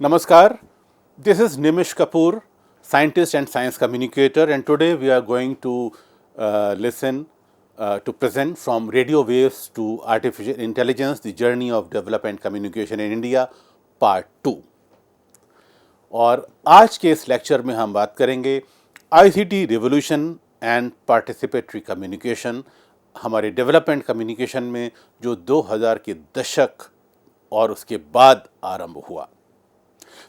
Namaskar, this is Nimish Kapoor, scientist and science communicator, and today we are going to present from radio waves to artificial intelligence, the journey of development communication in India, part 2. और आज के इस lecture में हम बात करेंगे ICT revolution and participatory communication, हमारे development communication में जो 2000 के दशक और उसके बाद आरंभ हुआ.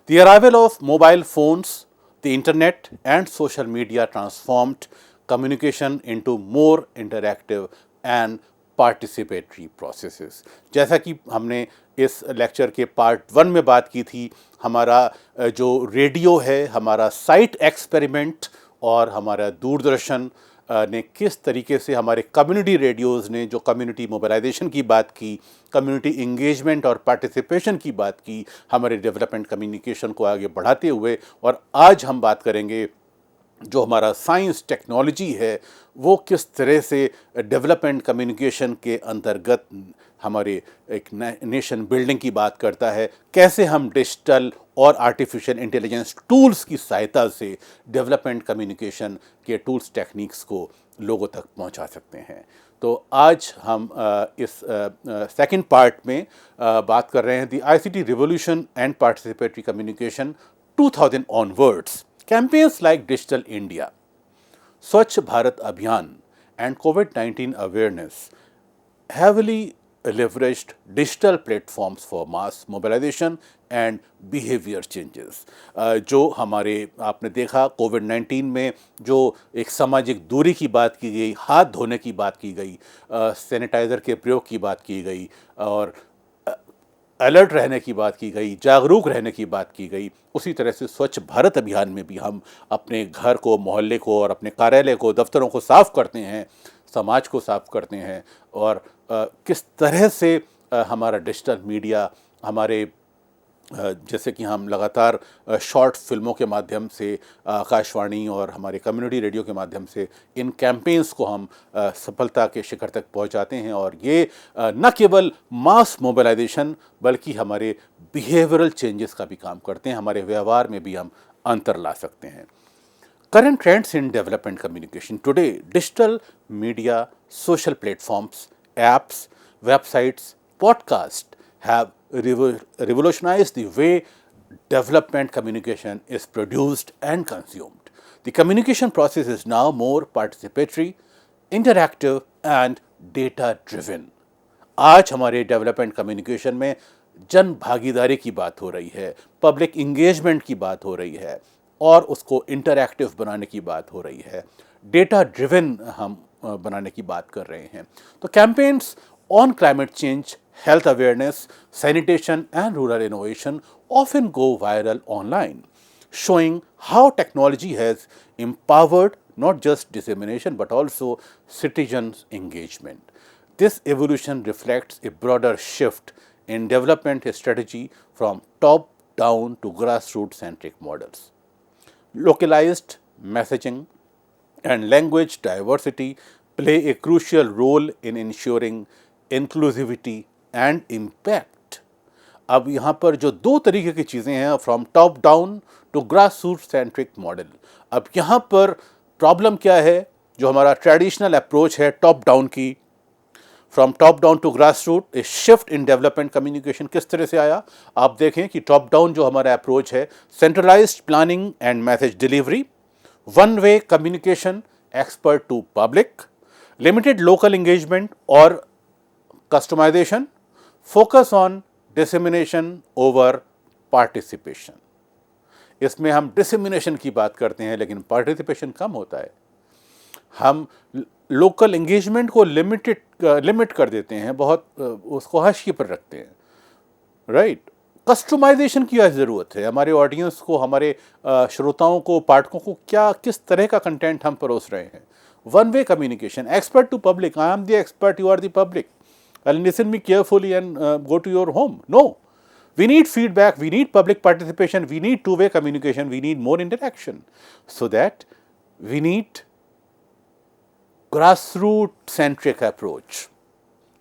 The arrival of mobile phones, the internet and social media transformed communication into more interactive and participatory processes. जैसा कि हमने इस लेक्चर के पार्ट 1 में बात की थी, हमारा जो रेडियो है, हमारा साइट एक्सपेरिमेंट और हमारा दूरदर्शन ने किस तरीके से हमारे कम्युनिटी रेडियोज़ ने जो कम्युनिटी मोबिलाइजेशन की बात की, कम्युनिटी इंगेजमेंट और पार्टिसिपेशन की बात की, हमारे डेवलपमेंट कम्युनिकेशन को आगे बढ़ाते हुए. और आज हम बात करेंगे जो हमारा साइंस टेक्नोलॉजी है वो किस तरह से डेवलपमेंट कम्युनिकेशन के अंतर्गत हमारे एक नेशन बिल्डिंग की बात करता है, कैसे हम डिजिटल और आर्टिफिशियल इंटेलिजेंस टूल्स की सहायता से डेवलपमेंट कम्युनिकेशन के टूल्स टेक्निक्स को लोगों तक पहुंचा सकते हैं. तो आज हम इस सेकंड पार्ट में बात कर रहे हैं the ICT revolution and participatory communication 2000 onwards. Campaigns like Digital India, Swachh Bharat Abhiyan and COVID-19 awareness heavily leveraged digital platforms for mass mobilization and behavior changes. जो हमारे आपने देखा कोविड-19 में जो एक सामाजिक दूरी की बात की गई, हाथ धोने की बात की गई, सैनिटाइज़र के प्रयोग की बात की गई और अलर्ट रहने की बात की गई, जागरूक रहने की बात की गई, उसी तरह से स्वच्छ भारत अभियान में भी हम अपने घर को, मोहल्ले को और अपने कार्यालय को, दफ्तरों को साफ़ करते हैं, समाज को साफ़ करते हैं. और किस तरह से हमारा डिजिटल मीडिया हमारे जैसे कि हम लगातार शॉर्ट फिल्मों के माध्यम से, आकाशवाणी और हमारे कम्युनिटी रेडियो के माध्यम से इन कैंपेन्स को हम सफलता के शिखर तक पहुंचाते हैं. और ये न केवल मास मोबिलाइजेशन बल्कि हमारे बिहेवियरल चेंजेस का भी काम करते हैं, हमारे व्यवहार में भी हम अंतर ला सकते हैं. Current trends in development communication today: digital media, social platforms, apps, websites, podcasts have revolutionized the way development communication is produced and consumed. The communication process is now more participatory, interactive and data driven. आज हमारे development communication में जन भागीदारी की बात हो रही है, पब्लिक इंगेजमेंट की बात हो रही है और उसको इंटरैक्टिव बनाने की बात हो रही है, डेटा ड्रिवन हम बनाने की बात कर रहे हैं. तो campaigns on climate change, health awareness, sanitation and rural innovation often go viral online, showing how technology has empowered not just dissemination but also citizens' engagement. This evolution reflects a broader shift in development strategy from top-down to grassroots-centric models. Localized messaging and language diversity play a crucial role in ensuring inclusivity and impact. अब यहाँ पर जो दो तरीके की चीज़ें हैं, from top down to grass root centric model. अब यहाँ पर प्रॉब्लम क्या है? जो हमारा ट्रेडिशनल अप्रोच है टॉप डाउन की, from top down to grass root, a shift in development communication किस तरह से आया? आप देखें कि टॉप डाउन जो हमारा अप्रोच है, centralised planning and message delivery, one way communication expert to public, limited local engagement और customisation, focus on dissemination over participation. इसमें हम डिसेमिनेशन की बात करते हैं लेकिन पार्टिसिपेशन कम होता है. हम लोकल इंगेजमेंट को लिमिट कर देते हैं, बहुत उसको हाशिए पर रखते हैं, राइट. कस्टमाइजेशन की क्या ज़रूरत है? हमारे ऑडियंस को, हमारे श्रोताओं को, पाठकों को किस तरह का कंटेंट हम परोस रहे हैं. One way communication, expert to public, I am the expert, you are the public, and listen me carefully and go to your home. No, we need feedback, we need public participation, we need two-way communication, we need more interaction. So that we need grassroots centric approach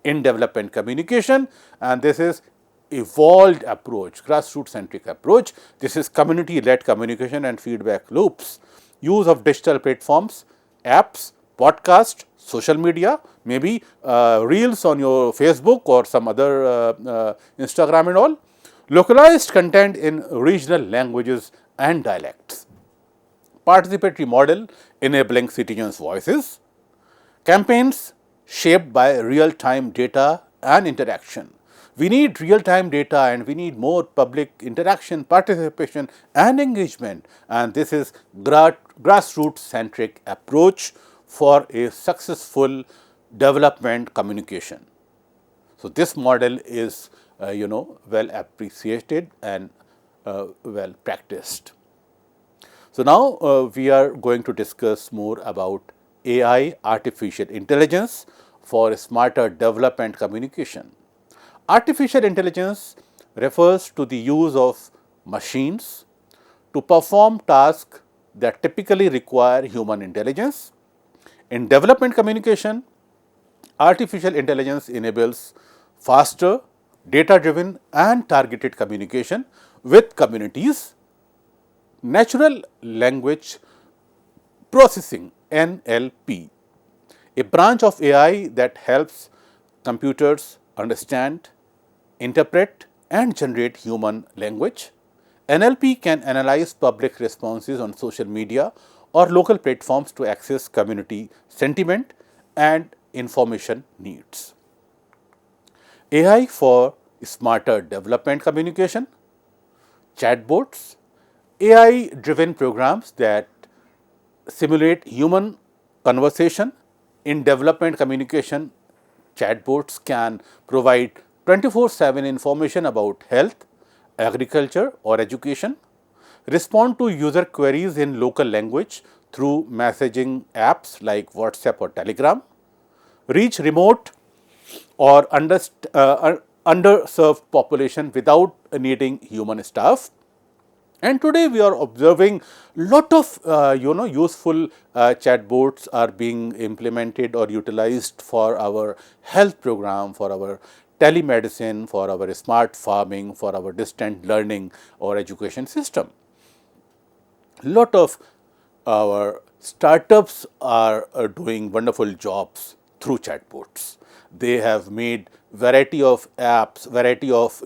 in development communication, and this is evolved approach, grassroots-centric approach. This is community-led communication and feedback loops. Use of digital platforms, apps, podcast, social media, maybe reels on your Facebook or some other Instagram and all. Localized content in regional languages and dialects. Participatory model enabling citizens' voices. Campaigns shaped by real-time data and interaction. We need real-time data and we need more public interaction, participation and engagement, and this is grassroots-centric approach for a successful development communication. So, this model is well appreciated and well practiced. So, now we are going to discuss more about AI, artificial intelligence, for smarter development communication. Artificial intelligence refers to the use of machines to perform tasks that typically require human intelligence. In development communication, artificial intelligence enables faster, data-driven and targeted communication with communities. Natural language processing (NLP), a branch of AI that helps computers understand, interpret and generate human language. NLP can analyze public responses on social media or local platforms to access community sentiment and information needs. AI for smarter development communication, chatbots, AI driven programs that simulate human conversation. In development communication, chatbots can provide 24/7 information about health, agriculture or education, respond to user queries in local language through messaging apps like WhatsApp or Telegram, reach remote or underserved population without needing human staff. And today we are observing lot of useful chatbots are being implemented or utilized for our health program, for our telemedicine, for our smart farming, for our distant learning or education system. Lot of our startups are doing wonderful jobs through chatbots. They have made variety of apps, variety of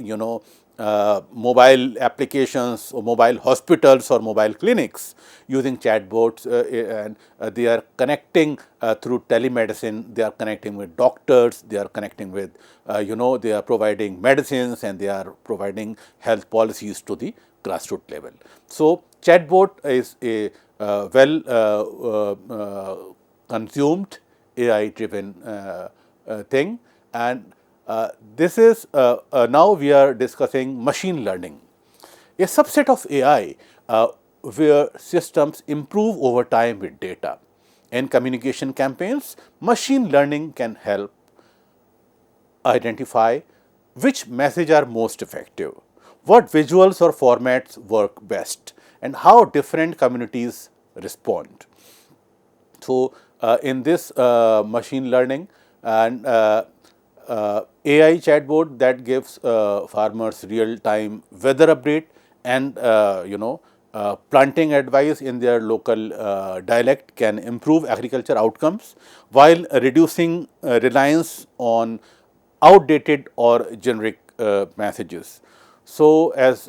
mobile applications or mobile hospitals or mobile clinics using chatbots, and they are connecting through telemedicine, they are connecting with doctors, they are connecting with they are providing medicines and they are providing health policies to the grassroots level. So, chatbot is a consumed AI driven thing, and this is now we are discussing machine learning, a subset of AI where systems improve over time with data. In communication campaigns, machine learning can help identify which messages are most effective, what visuals or formats work best, and how different communities respond. So, in this machine learning and AI chatbot that gives farmers real time weather update and planting advice in their local dialect can improve agriculture outcomes while reducing reliance on outdated or generic messages. So, as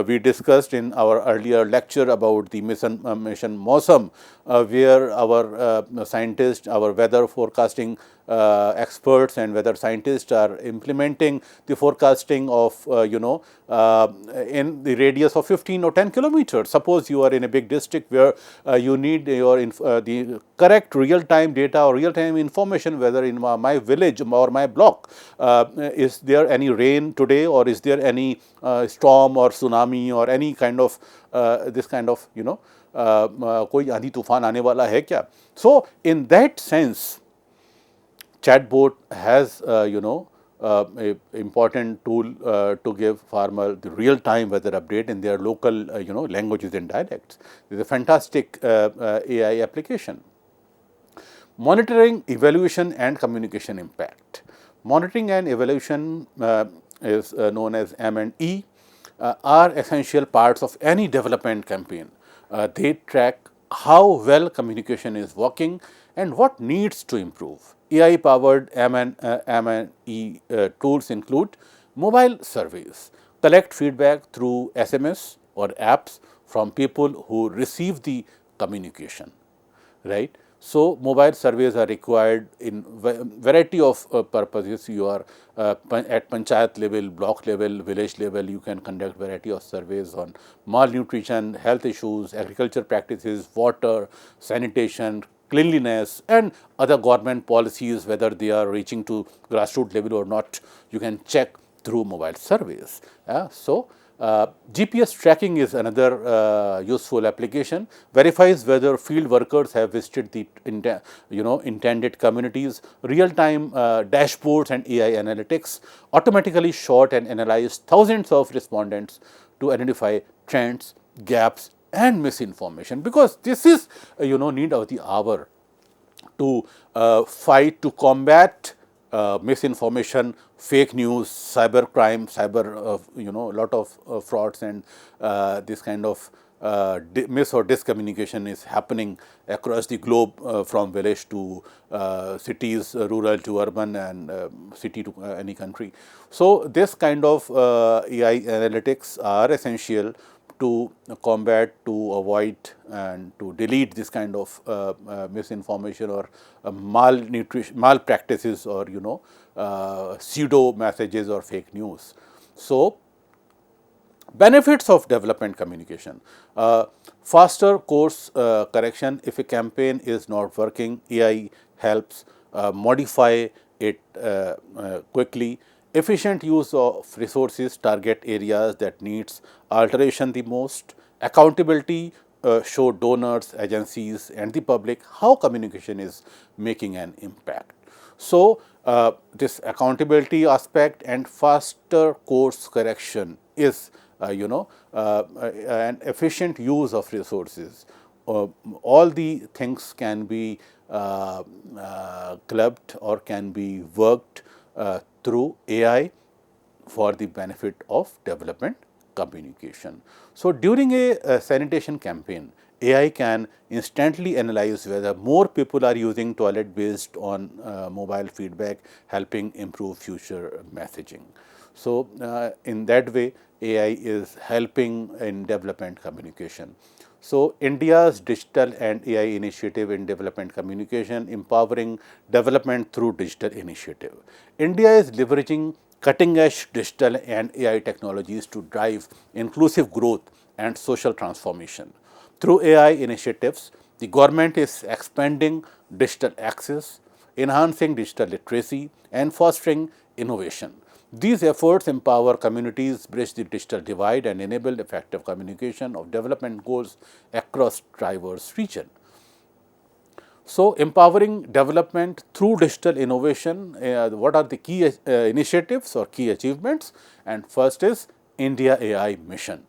we discussed in our earlier lecture about the mission Mausam, where our scientists, our weather forecasting experts and weather scientists are implementing the forecasting of in the radius of 15 or 10 kilometers. Suppose you are in a big district where you need your the correct real time data or real time information, whether in my village or my block is there any rain today, or is there any storm or tsunami or any kind of this kind of कोई आंधी तूफान आने वाला है क्या. So, in that sense, chatbot has a important tool to give farmer the real time weather update in their local languages and dialects. It is a fantastic AI application. Monitoring, evaluation and communication impact. Monitoring and evaluation is known as M&E, are essential parts of any development campaign. They track how well communication is working and what needs to improve. AI-powered M&E tools include mobile surveys, collect feedback through SMS or apps from people who receive the communication, right? So, mobile surveys are required in variety of purposes. You are at panchayat level, block level, village level, you can conduct variety of surveys on malnutrition, health issues, agriculture practices, water, sanitation, cleanliness, and other government policies, whether they are reaching to grassroots level or not. You can check through mobile surveys. GPS tracking is another useful application. Verifies whether field workers have visited the intended communities. Real-time dashboards and AI analytics automatically sort and analyze thousands of respondents to identify trends, gaps, and misinformation. Because this is need of the hour to fight to combat misinformation, fake news, cyber crime, lot of frauds, and this kind of mis or discommunication is happening across the globe, from village to cities, rural to urban, and city to any country. So, this kind of AI analytics are essential to combat, to avoid, and to delete this kind of misinformation or malpractices, or pseudo messages or fake news. So, benefits of development communication: faster course correction. If a campaign is not working, AI helps modify it quickly. Efficient use of resources, target areas that needs alteration the most. Accountability, show donors, agencies, and the public how communication is making an impact. So, this accountability aspect and faster course correction is an efficient use of resources. All the things can be clubbed or can be worked through AI for the benefit of development communication. So, during a sanitation campaign, AI can instantly analyze whether more people are using toilet based on mobile feedback, helping improve future messaging. So, in that way, AI is helping in development communication. So, India's digital and AI initiative in development communication, empowering development through digital initiative. India is leveraging cutting edge digital and AI technologies to drive inclusive growth and social transformation. Through AI initiatives, the government is expanding digital access, enhancing digital literacy, and fostering innovation. These efforts empower communities, bridge the digital divide, and enable effective communication of development goals across diverse regions. So, empowering development through digital innovation, what are the key initiatives or key achievements? And first is India AI Mission,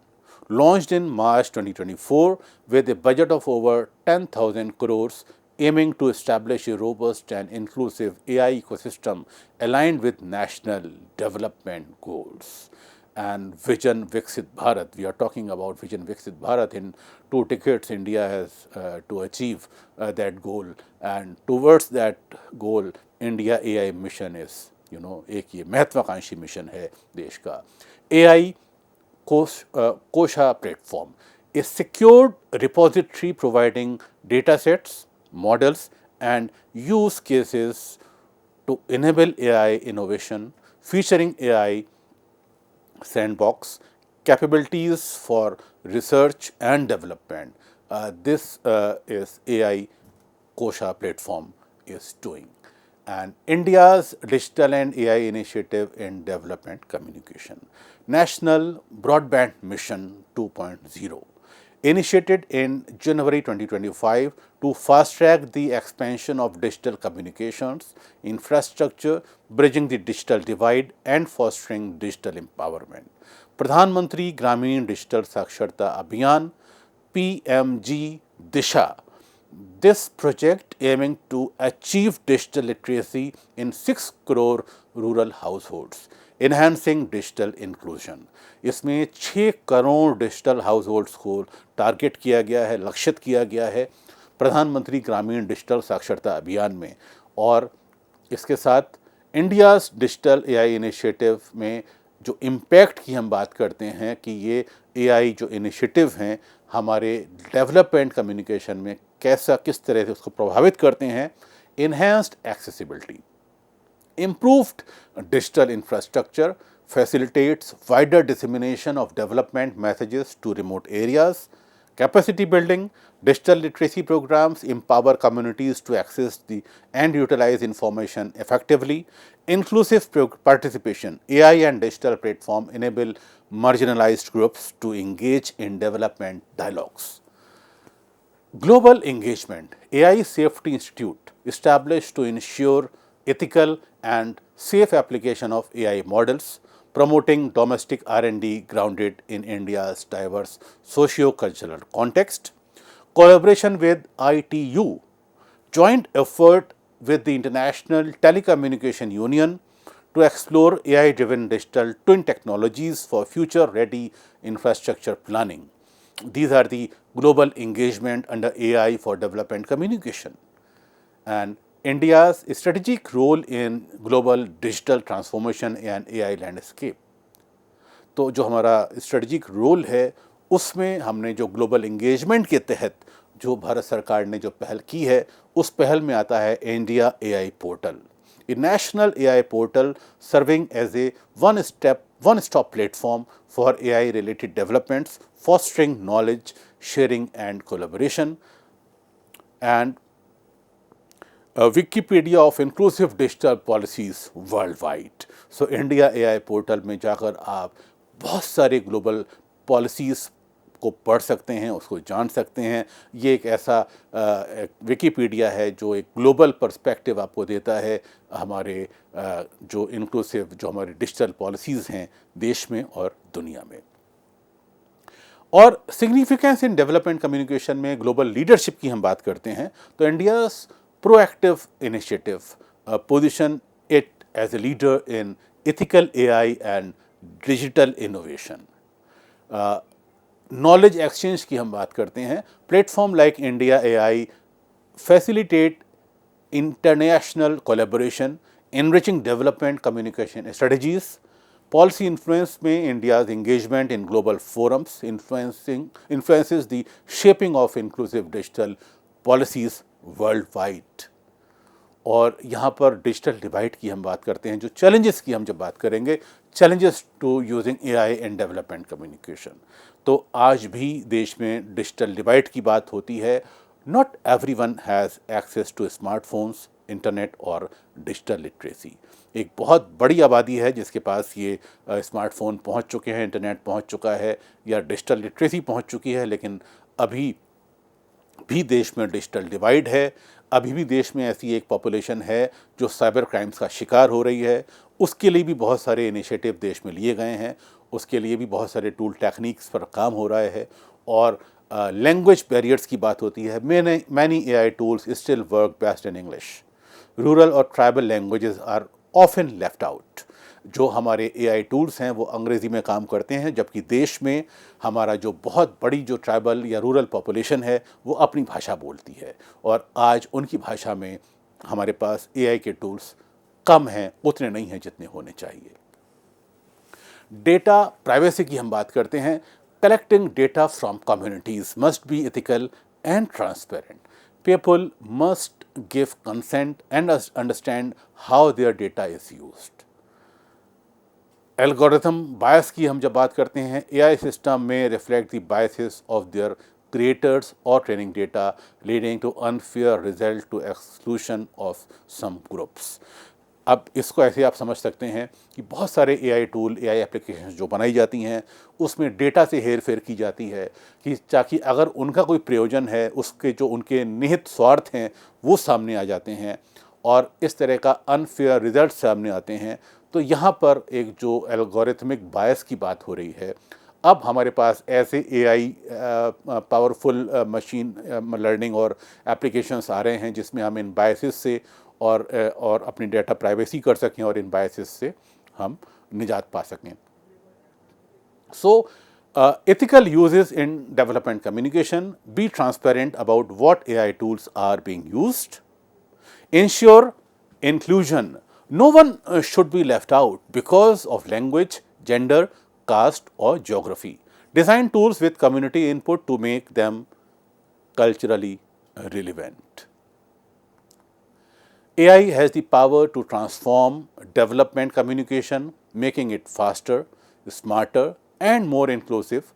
launched in March 2024 with a budget of over 10,000 crores, aiming to establish a robust and inclusive AI ecosystem aligned with national development goals. And Vision Viksit Bharat, we are talking about Vision Viksit Bharat. In 2 decades, India has to achieve that goal, and towards that goal, India AI mission is एक ये महत्वाकांक्षी mission है देश का. AI Kosha platform, a secured repository providing data sets, models, and use cases to enable AI innovation, featuring AI sandbox, capabilities for research and development. This is AI Kosha platform is doing. And India's digital and AI initiative in development communication. National Broadband Mission 2.0, initiated in January 2025 to fast track the expansion of digital communications infrastructure, bridging the digital divide and fostering digital empowerment. Pradhan Mantri Gramin Digital Saksharta Abhiyan, PMG Disha. This project aiming to achieve digital literacy in 6 crore rural households. Enhancing digital inclusion. इसमें 6 crore digital house holds को target किया गया है, लक्षित किया गया है प्रधानमंत्री ग्रामीण डिजिटल साक्षरता अभियान में। और इसके साथ इंडियाज़ डिजिटल एआई इनिशिएटिव में जो इम्पैक्ट की हम बात करते हैं कि ये एआई जो इनिशिएटिव हैं हमारे डेवलपमेंट कम्युनिकेशन में किस तरह से उसको प्रभावित करते हैं। Enhanced accessibility, improved digital infrastructure facilitates wider dissemination of development messages to remote areas. Capacity building, digital literacy programs empower communities to access and utilize information effectively. Inclusive participation, AI and digital platform enable marginalized groups to engage in development dialogues. Global engagement, AI Safety Institute established to ensure ethical and safe application of AI models, promoting domestic R&D grounded in India's diverse socio-cultural context. Collaboration with ITU, joint effort with the International Telecommunication Union to explore AI-driven digital twin technologies for future-ready infrastructure planning. These are the global engagement under AI for development communication. And India's strategic role in global digital transformation and AI landscape. तो जो हमारा strategic role है उसमें हमने जो global engagement के तहत जो भारत सरकार ने जो पहल की है उस पहल में आता है India AI portal, a national AI portal serving as a one stop platform for AI related developments, fostering knowledge sharing and collaboration. And Wikipedia of inclusive digital policies worldwide. So India AI portal में जाकर आप बहुत सारे global policies को पढ़ सकते हैं, उसको जान सकते हैं। ये एक ऐसा विकिपीडिया है जो एक ग्लोबल पर्सपेक्टिव आपको देता है हमारे जो इंक्लूसिव जो हमारी डिजिटल पॉलिसीज़ हैं देश में और दुनिया में। और सिग्निफिकेंस इन डेवलपमेंट कम्युनिकेशन में ग्लोबल लीडरशिप की हम बात करते हैं तो India's proactive initiative position it as a leader in ethical AI and digital innovation. Knowledge exchange की हम बात करते हैं, platform like India AI facilitate international collaboration, enriching development communication strategies. Policy influence में India's engagement in global forums influences the shaping of inclusive digital policies world wide. और यहाँ पर digital divide की हम बात करते हैं, जो चैलेंजेस की हम जब बात करेंगे, challenges to using AI in development communication, तो आज भी देश में डिजिटल डिवाइड की बात होती है। Not everyone has access to smartphones, internet और डिजिटल लिटरेसी। एक बहुत बड़ी आबादी है जिसके पास ये स्मार्टफोन पहुँच चुके हैं, इंटरनेट पहुँच चुका है या डिजिटल लिटरेसी पहुँच चुकी है, लेकिन अभी भी देश में डिजिटल डिवाइड है। अभी भी देश में ऐसी एक पॉपुलेशन है जो साइबर क्राइम्स का शिकार हो रही है। उसके लिए भी बहुत सारे इनिशिएटिव देश में लिए गए हैं, उसके लिए भी बहुत सारे टूल टेक्निक्स पर काम हो रहा है। और लैंग्वेज बैरियर्स की बात होती है। Many AI tools still work best in English. Rural और tribal languages are often left out. जो हमारे एआई टूल्स हैं वो अंग्रेज़ी में काम करते हैं, जबकि देश में हमारा जो बहुत बड़ी जो ट्राइबल या रूरल पॉपुलेशन है वो अपनी भाषा बोलती है और आज उनकी भाषा में हमारे पास एआई के टूल्स कम हैं, उतने नहीं हैं जितने होने चाहिए। डेटा प्राइवेसी की हम बात करते हैं। Collecting data from communities must be ethical and transparent. People must give consent and understand how their data is used. Algorithm bias की हम जब बात करते हैं, एआई सिस्टम में reflect the biases of their creators और training data leading to unfair result to exclusion of some groups. अब इसको ऐसे आप समझ सकते हैं कि बहुत सारे एआई टूल, एआई एप्लीकेशन जो बनाई जाती हैं उसमें डेटा से हेर फेर की जाती है कि ताकि अगर उनका कोई प्रयोजन है, उसके जो उनके निहित स्वार्थ हैं वो सामने आ जाते हैं और इस तरह का अनफेयर रिजल्ट सामने आते हैं। तो यहाँ पर एक जो एल्गोरिथमिक बायस की बात हो रही है, अब हमारे पास ऐसे एआई पावरफुल मशीन लर्निंग और एप्लीकेशंस आ रहे हैं जिसमें हम इन बायसेस से और अपनी डेटा प्राइवेसी कर सकें और इन बायसेस से हम निजात पा सकें। So, ethical uses in development communication: be transparent about what AI tools are being used, ensure inclusion. No one should be left out because of language, gender, caste, or geography. Design tools with community input to make them culturally relevant. AI has the power to transform development communication, making it faster, smarter, and more inclusive,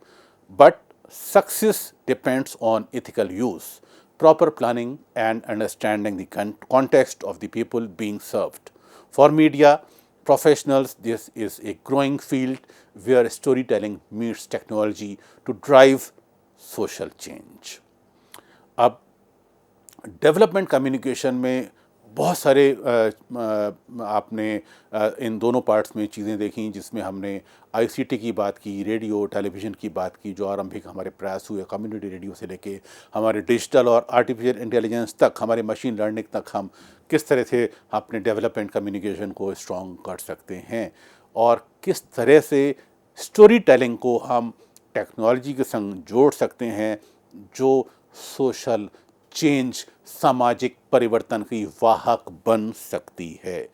but success depends on ethical use, proper planning, and understanding the context of the people being served. For media professionals, this is a growing field where storytelling meets technology to drive social change. अब development communication में बहुत सारे आपने इन दोनों parts में चीज़ें देखी जिसमें हमने आईसीटी की बात की, रेडियो टेलीविज़न की बात की, जो आरंभिक हमारे प्रयास हुए कम्युनिटी रेडियो से लेके हमारे डिजिटल और आर्टिफिशियल इंटेलिजेंस तक, हमारे मशीन लर्निंग तक, हम किस तरह से अपने डेवलपमेंट कम्युनिकेशन को स्ट्रॉन्ग कर सकते हैं और किस तरह से स्टोरी टेलिंग को हम टेक्नोलॉजी के संग जोड़ सकते हैं जो सोशल चेंज, सामाजिक परिवर्तन की वाहक बन सकती है।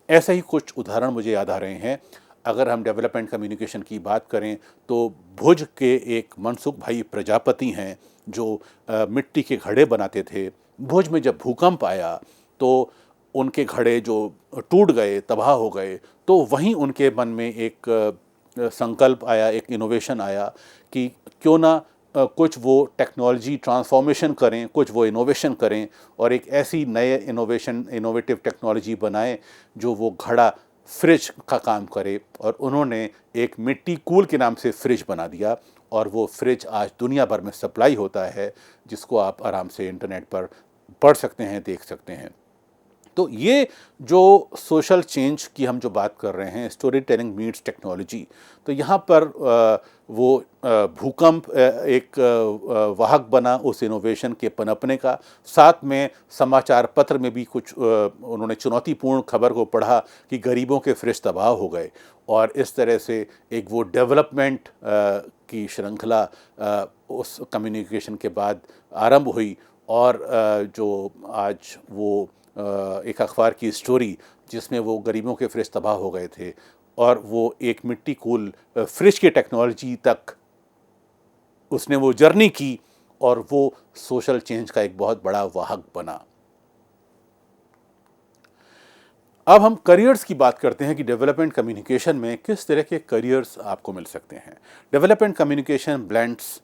ऐसे ही कुछ उदाहरण मुझे याद आ रहे हैं। अगर हम डेवलपमेंट कम्युनिकेशन की बात करें तो भुज के एक मनसुख भाई प्रजापति हैं जो मिट्टी के घड़े बनाते थे। भुज में जब भूकंप आया तो उनके घड़े जो टूट गए, तबाह हो गए, तो वहीं उनके मन में एक संकल्प आया, एक इनोवेशन आया कि क्यों ना कुछ वो टेक्नोलॉजी ट्रांसफॉर्मेशन करें, कुछ वो इनोवेशन करें और एक ऐसी नए इनोवेटिव टेक्नोलॉजी बनाएं जो वो घड़ा फ्रिज का काम करे। और उन्होंने एक मिट्टी कूल के नाम से फ्रिज बना दिया और वो फ्रिज आज दुनिया भर में सप्लाई होता है, जिसको आप आराम से इंटरनेट पर पढ़ सकते हैं, देख सकते हैं। तो ये जो सोशल चेंज की हम जो बात कर रहे हैं, स्टोरी टेलिंग मीट्स टेक्नोलॉजी, तो यहाँ पर वो भूकंप एक वाहक बना उस इनोवेशन के पनपने का। साथ में समाचार पत्र में भी कुछ उन्होंने चुनौतीपूर्ण खबर को पढ़ा कि गरीबों के फ्रिज तबाह हो गए और इस तरह से एक वो डेवलपमेंट की श्रृंखला उस कम्युनिकेशन के बाद आरंभ हुई और जो आज वो एक अखबार की स्टोरी जिसमें वो गरीबों के फ्रिज तबाह हो गए थे और वो एक मिट्टी कूल फ्रिज की टेक्नोलॉजी तक उसने वो जर्नी की और वो सोशल चेंज का एक बहुत बड़ा वाहक बना। अब हम करियर्स की बात करते हैं कि डेवलपमेंट कम्युनिकेशन में किस तरह के करियर्स आपको मिल सकते हैं। Development communication blends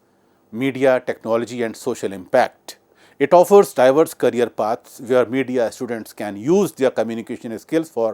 media, technology and social impact. It offers diverse career paths where media students can use their communication skills for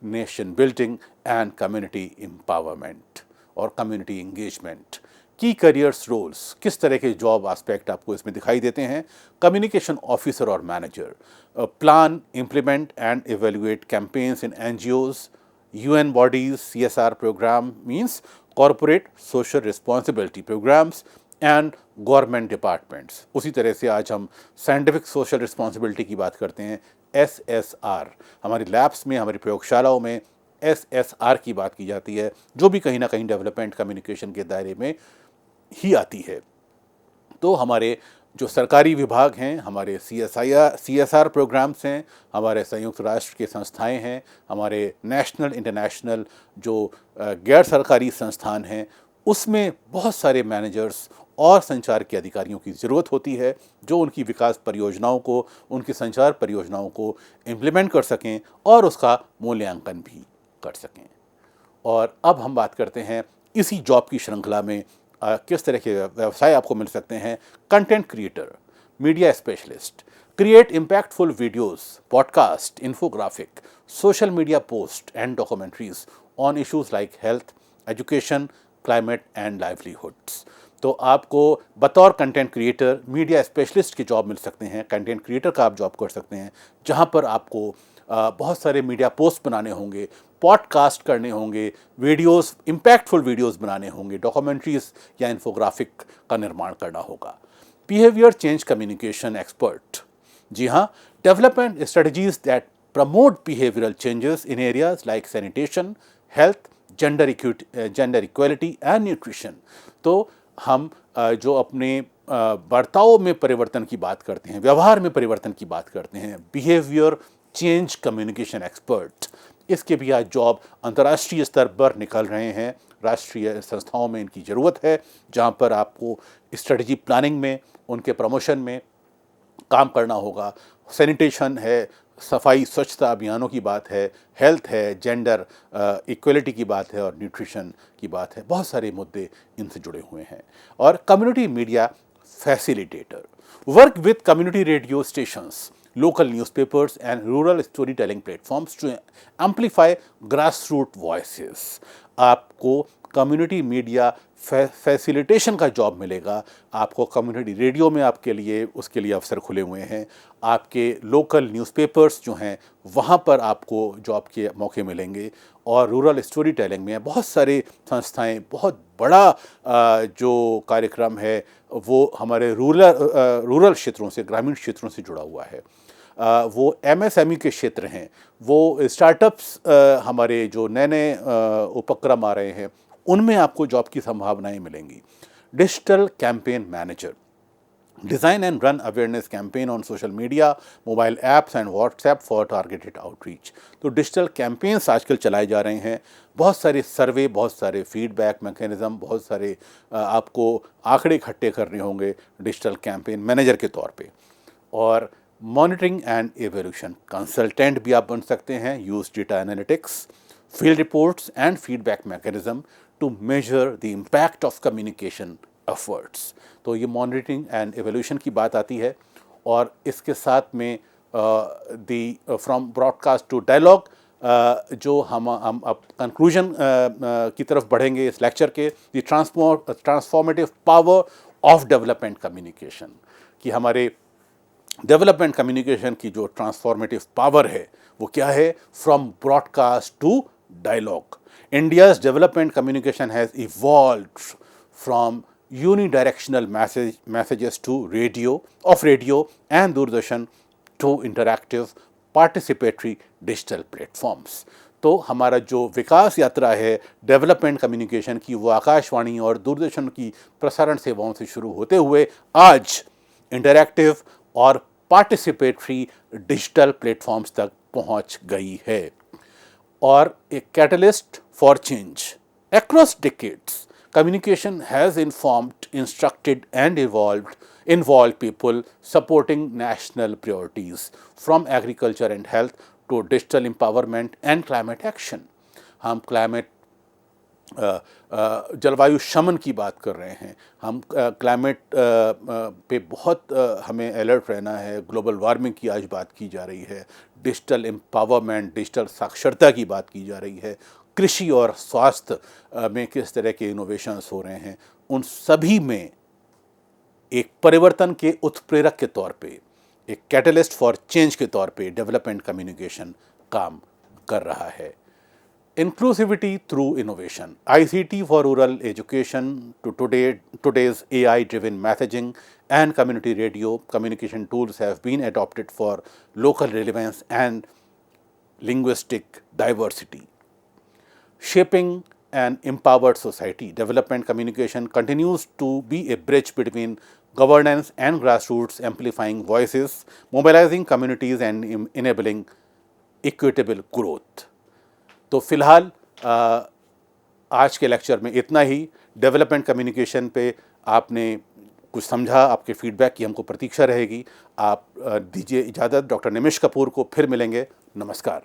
nation building and community empowerment और community engagement. की careers roles, किस तरह के job aspect आपको इसमें दिखाई देते हैं। कम्युनिकेशन ऑफिसर और manager plan, implement and evaluate campaigns in NGOs, UN bodies, CSR programme means corporate social responsibility programmes and government departments. उसी तरह से आज हम साइंटिफिक सोशल रिस्पॉन्सिबिलिटी की बात करते हैं, एसएसआर। हमारी लैब्स में, हमारी प्रयोगशालाओं में एसएसआर की बात की जाती है, जो भी कहीं ना कहीं डेवलपमेंट कम्युनिकेशन के दायरे में ही आती है। तो हमारे जो सरकारी विभाग हैं, हमारे सीएसआर प्रोग्राम्स हैं, हमारे संयुक्त राष्ट्र के संस्थाएं हैं, हमारे नेशनल इंटरनेशनल जो गैर सरकारी संस्थान हैं, उसमें बहुत सारे मैनेजर्स और संचार के अधिकारियों की ज़रूरत होती है जो उनकी विकास परियोजनाओं को, उनकी संचार परियोजनाओं को इम्प्लीमेंट कर सकें और उसका मूल्यांकन भी कर सकें। और अब हम बात करते हैं इसी जॉब की श्रृंखला में किस तरह के व्यवसाय आपको मिल सकते हैं। Content creator, media specialist, create impactful videos, podcast, infographic, social media post and documentaries on issues like health, education, climate and livelihoods. तो आपको बतौर कंटेंट क्रिएटर, मीडिया स्पेशलिस्ट की जॉब मिल सकते हैं। कंटेंट क्रिएटर का आप जॉब कर सकते हैं जहां पर आपको बहुत सारे मीडिया पोस्ट बनाने होंगे, पॉडकास्ट करने होंगे, वीडियोस, इम्पैक्टफुल वीडियोस बनाने होंगे, डॉक्यूमेंट्रीज या इन्फोग्राफिक का निर्माण करना होगा। बिहेवियर चेंज कम्युनिकेशन एक्सपर्ट, जी हाँ, development strategies that promote behavioural changes in areas like sanitation, health, gender equality and nutrition. तो हम जो अपने बर्ताव में परिवर्तन की बात करते हैं, व्यवहार में परिवर्तन की बात करते हैं, बिहेवियर चेंज कम्युनिकेशन एक्सपर्ट, इसके भी आज जॉब अंतर्राष्ट्रीय स्तर पर निकल रहे हैं। राष्ट्रीय संस्थाओं में इनकी ज़रूरत है, जहाँ पर आपको स्ट्रेटजी प्लानिंग में, उनके प्रमोशन में काम करना होगा। सैनिटेशन है, सफाई स्वच्छता अभियानों की बात है, हेल्थ है, जेंडर इक्वलिटी की बात है और न्यूट्रिशन की बात है। बहुत सारे मुद्दे इनसे जुड़े हुए हैं। और community media facilitator work with community radio stations, local newspapers and rural storytelling platforms to amplify grassroots voices। आपको कम्युनिटी मीडिया फैसिलिटेशन का जॉब मिलेगा। आपको कम्युनिटी रेडियो में आपके लिए उसके लिए अवसर खुले हुए हैं। आपके लोकल न्यूज़पेपर्स जो हैं वहाँ पर आपको जॉब के मौके मिलेंगे। और रूरल स्टोरी टेलिंग में बहुत सारे संस्थाएं, बहुत बड़ा जो कार्यक्रम है वो हमारे रूरल क्षेत्रों से, ग्रामीण क्षेत्रों से जुड़ा हुआ है। वो एमएसएमई के क्षेत्र हैं, वो स्टार्टअप्स, हमारे जो नए नए उपक्रम आ रहे हैं उनमें आपको जॉब की संभावनाएं मिलेंगी। Digital campaign manager, design and run awareness campaign on social media, mobile apps and WhatsApp for targeted outreach. तो डिजिटल कैंपेन्स आजकल चलाए जा रहे हैं। बहुत सारे सर्वे, बहुत सारे फीडबैक मैकेनिज़्म, बहुत सारे आपको आंकड़े इकट्ठे करने होंगे डिजिटल कैंपेन मैनेजर के तौर पे। और मॉनिटरिंग एंड एवोल्यूशन कंसल्टेंट भी आप बन सकते हैं। Use data analytics, field reports and feedback mechanism to measure the impact of communication efforts. तो ये मॉनिटरिंग एंड एवोल्यूशन की बात आती है। और इसके साथ में फ्रॉम ब्रॉडकास्ट टू डायलॉग, जो हम अब कंक्लूजन की तरफ बढ़ेंगे इस लेक्चर के, the transformative power of development communication, कि हमारे डेवलपमेंट कम्युनिकेशन की जो ट्रांसफॉर्मेटिव पावर है वो क्या है। From broadcast to dialogue, India's development communication has evolved from unidirectional messages to radio and Doordarshan to interactive participatory digital platforms. तो हमारा जो विकास यात्रा है डेवलपमेंट कम्युनिकेशन की, वो आकाशवाणी और दूरदर्शन की प्रसारण सेवाओं से शुरू होते हुए आज इंटरैक्टिव और पार्टिसिपेटरी डिजिटल प्लेटफॉर्म्स तक पहुंच गई है। और एक catalyst for change across decades, communication has informed, instructed and involved people supporting national priorities from agriculture and health to digital empowerment and climate action। हम जलवायु शमन की बात कर रहे हैं, हम क्लाइमेट पे बहुत हमें अलर्ट रहना है। ग्लोबल वार्मिंग की आज बात की जा रही है, डिजिटल एम्पावरमेंट, डिजिटल साक्षरता की बात की जा रही है, कृषि और स्वास्थ्य में किस तरह के इनोवेशंस हो रहे हैं। उन सभी में एक परिवर्तन के उत्प्रेरक के तौर पे, एक कैटलिस्ट फॉर चेंज के तौर पे डेवलपमेंट कम्युनिकेशन काम कर रहा है। Inclusivity through innovation, ICT for rural education to today's AI driven messaging and community radio communication tools have been adopted for local relevance and linguistic diversity। Shaping an empowered society, development communication continues to be a bridge between governance and grassroots, amplifying voices, mobilizing communities and enabling equitable growth। तो फिलहाल आज के lecture में इतना ही। Development communication पे आपने कुछ समझा, आपके फीडबैक की हमको प्रतीक्षा रहेगी। आप दीजिए इजाज़त। डॉक्टर निमिष कपूर को फिर मिलेंगे। नमस्कार।